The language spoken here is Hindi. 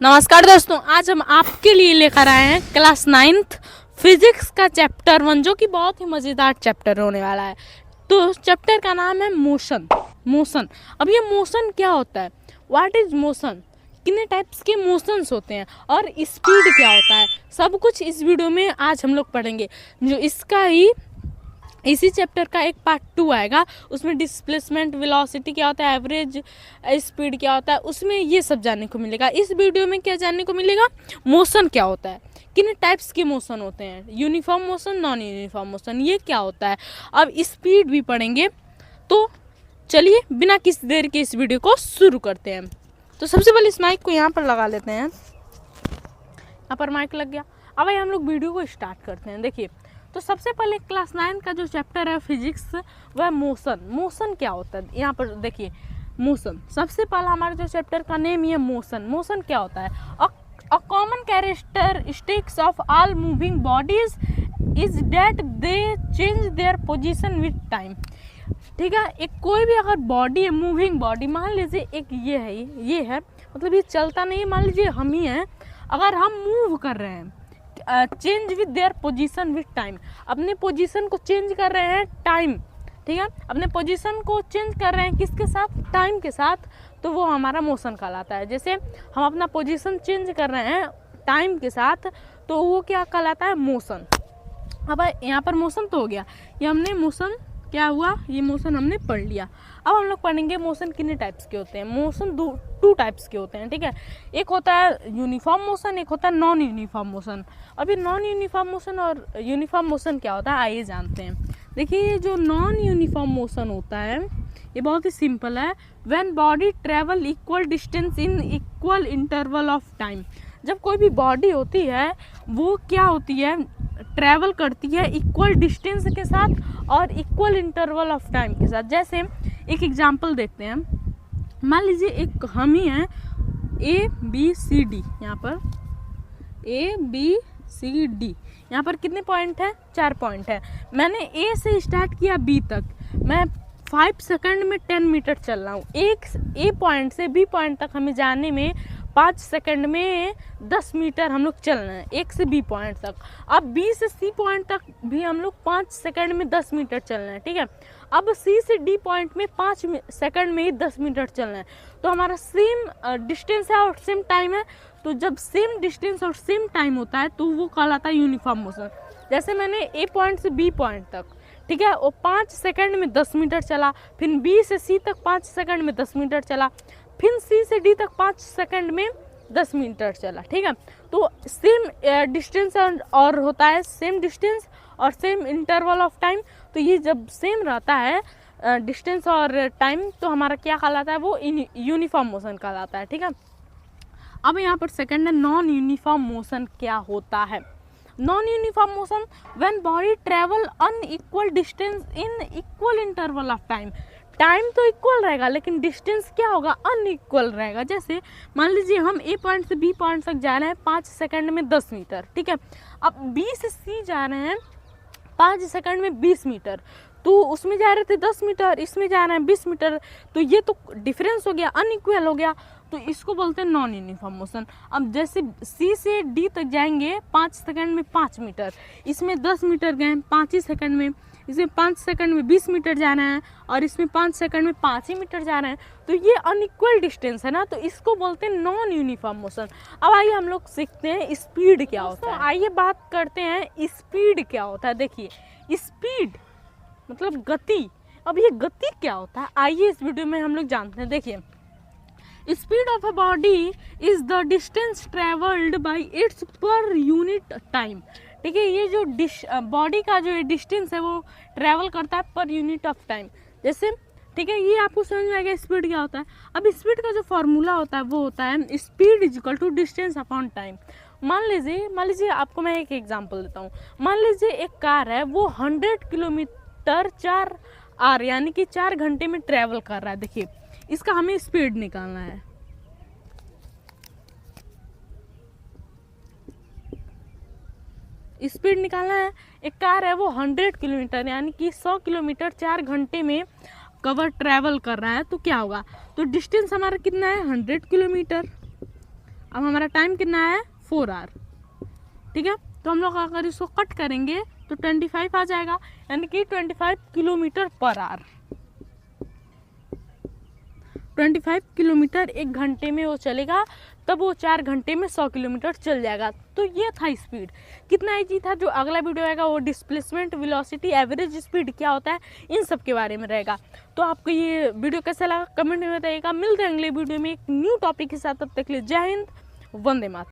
नमस्कार दोस्तों, आज हम आपके लिए लेकर आए हैं क्लास 9th फिजिक्स का चैप्टर 1, जो कि बहुत ही मज़ेदार चैप्टर होने वाला है। तो चैप्टर का नाम है मोशन। मोशन, अब ये मोशन क्या होता है, व्हाट इज मोशन, कितने टाइप्स के मोशंस होते हैं और स्पीड क्या होता है, सब कुछ इस वीडियो में आज हम लोग पढ़ेंगे। जो इसका ही इसी चैप्टर का एक पार्ट 2 आएगा, उसमें डिस्प्लेसमेंट, वेलोसिटी क्या होता है, एवरेज स्पीड क्या होता है, उसमें ये सब जानने को मिलेगा। इस वीडियो में क्या जानने को मिलेगा, मोशन क्या होता है, कितने टाइप्स के मोशन होते हैं, uniform motion, non uniform motion, ये क्या होता है। अब स्पीड भी पढ़ेंगे। तो चलिए बिना किसी देर के इस वीडियो को शुरू करते हैं। तो सबसे पहले इस माइक को यहाँ पर लगा लेते हैं। यहाँ पर माइक लग गया। अब भाई हम लोग वीडियो को स्टार्ट करते हैं। देखिए, तो सबसे पहले क्लास 9 का जो चैप्टर है फिजिक्स, वह मोशन। मोशन क्या होता है, यहाँ पर देखिए मोशन। सबसे पहला हमारा जो चैप्टर का नेम ही है मोशन। मोशन क्या होता है, a common characteristics of all moving bodies is that they change their position with time. ठीक है, एक कोई भी अगर बॉडी है, मूविंग बॉडी, मान लीजिए एक ये है, मतलब ये चलता नहीं है, मान लीजिए हम ही हैं, अगर हम मूव कर रहे हैं, change with their position with time, अपने पोजीशन को चेंज कर रहे हैं टाइम, ठीक है, अपने पोजीशन को चेंज कर रहे हैं किसके साथ, टाइम के साथ, तो वो हमारा मोशन कहलाता है। जैसे हम अपना पोजीशन चेंज कर रहे हैं टाइम के साथ, तो वो क्या कहलाता है, मोशन। अब यहाँ पर मोशन तो हो गया, ये हमने मोशन क्या हुआ, ये मोशन हमने पढ़ लिया। अब हम लोग पढ़ेंगे मोशन कितने टाइप्स के होते हैं। मोशन टू टाइप्स के होते हैं, ठीक है। एक होता है यूनिफॉर्म मोशन, एक होता है नॉन यूनिफॉर्म मोशन। अभी नॉन यूनिफॉर्म मोशन और यूनिफॉर्म मोशन क्या होता है, आइए जानते हैं। देखिए, ये जो नॉन यूनिफॉर्म मोशन होता है, ये बहुत ही सिंपल है। When body travel equal distance in equal interval of time. जब कोई भी बॉडी होती है, वो क्या होती है, ट्रैवल करती है इक्वल डिस्टेंस के साथ और इक्वल इंटरवल ऑफ टाइम के साथ। जैसे एक एग्जांपल देखते हैं, मान लीजिए एक हम ही हैं, ए बी सी डी, यहाँ पर ए बी सी डी, यहाँ पर कितने पॉइंट है, 4 पॉइंट है। मैंने ए से स्टार्ट किया बी तक, मैं 5 सेकंड में 10 मीटर चल रहा हूँ। एक ए पॉइंट से बी पॉइंट तक हमें जाने में 5 सेकंड में 10 मीटर हम लोग चल रहे हैं, एक से बी पॉइंट तक। अब बी से सी पॉइंट तक भी हम लोग 5 सेकंड में 10 मीटर चल रहे हैं, ठीक है। अब सी से डी पॉइंट में 5 सेकंड में ही 10 मीटर चल रहे हैं, तो हमारा सेम डिस्टेंस है और सेम टाइम है। तो जब सेम डिस्टेंस और सेम टाइम होता है, तो वो कहलाता है यूनिफॉर्म मोशन। जैसे मैंने ए पॉइंट से बी पॉइंट तक, ठीक है, वो 5 सेकंड में 10 मीटर चला, फिर बी से सी तक 5 सेकंड में 10 मीटर चला, फिर सी से डी तक 5 सेकंड में 10 मीटर चला, ठीक है। तो सेम डिस्टेंस और होता है, सेम डिस्टेंस और सेम इंटरवल ऑफ टाइम। तो ये जब सेम रहता है डिस्टेंस और टाइम, तो हमारा क्या कहलाता है, वो यूनिफॉर्म मोशन कहलाता है, ठीक है। अब यहाँ पर सेकंड है नॉन यूनिफॉर्म मोशन। क्या होता है non uniform motion, when body travel unequal distance in equal interval of time. Time तो इक्वल रहेगा, लेकिन डिस्टेंस क्या होगा, अनइक्वल रहेगा। जैसे मान लीजिए हम ए पॉइंट से बी पॉइंट तक जा रहे हैं 5 सेकंड में 10 मीटर, ठीक है। अब बी से सी जा रहे हैं 5 सेकंड में 20 मीटर, तो उसमें जा रहे थे 10 मीटर, इसमें जा रहे हैं 20 मीटर, तो ये तो डिफरेंस हो गया, अनइक्वल हो गया, तो इसको बोलते हैं नॉन यूनिफॉर्म मोशन। अब जैसे सी से डी तक जाएंगे 5 सेकंड में 5 मीटर, इसमें 10 मीटर गए 5 ही सेकंड में, इसमें 5 सेकंड में 20 मीटर जाना है और इसमें 5 सेकंड में 5 ही मीटर जा रहे हैं, तो ये अनइक्वल डिस्टेंस है ना, तो इसको बोलते हैं नॉन यूनिफॉर्म मोशन। अब आइए हम लोग सीखते हैं स्पीड क्या होता है। आइए बात करते हैं स्पीड क्या होता है। देखिए, स्पीड मतलब गति। अब ये गति क्या होता है, आइए इस वीडियो में हम लोग जानते हैं। देखिए, speed of a body is the distance travelled by it's per unit time. ठीक है, ये जो बॉडी का जो डिस्टेंस है, वो ट्रेवल करता है पर यूनिट ऑफ टाइम। जैसे, ठीक है, ये आपको समझ में आएगा स्पीड क्या होता है। अब स्पीड का जो फॉर्मूला होता है, वो होता है speed is equal to distance upon time. मान लीजिए आपको मैं एक एग्जांपल देता हूँ। मान लीजिए एक कार है, वो 100 किलोमीटर 4 आवर यानी कि 4 घंटे में ट्रेवल कर रहा है। देखिए, इसका हमें स्पीड निकालना है। स्पीड निकालना है। एक कार है, वो 100 किलोमीटर यानी कि 100 किलोमीटर 4 घंटे में ट्रेवल कर रहा है, तो क्या होगा, तो डिस्टेंस हमारा कितना है, 100 किलोमीटर। अब हमारा टाइम कितना है 4 आवर, ठीक है। तो हम लोग अगर इसको कट करेंगे तो 25 आ जाएगा, यानी कि 25 किलोमीटर पर आवर। 25 किलोमीटर 1 घंटे में वो चलेगा, तब वो 4 घंटे में 100 किलोमीटर चल जाएगा। तो ये था स्पीड। कितना ईजी था। जो अगला वीडियो आएगा वो डिस्प्लेसमेंट, वेलोसिटी, एवरेज स्पीड क्या होता है, इन सब के बारे में रहेगा। तो आपको ये वीडियो कैसा लगा कमेंट में बताइएगा। मिलते हैं अगले वीडियो में एक न्यू टॉपिक के साथ, तब तक के लिए जय हिंद, वंदे मातरम।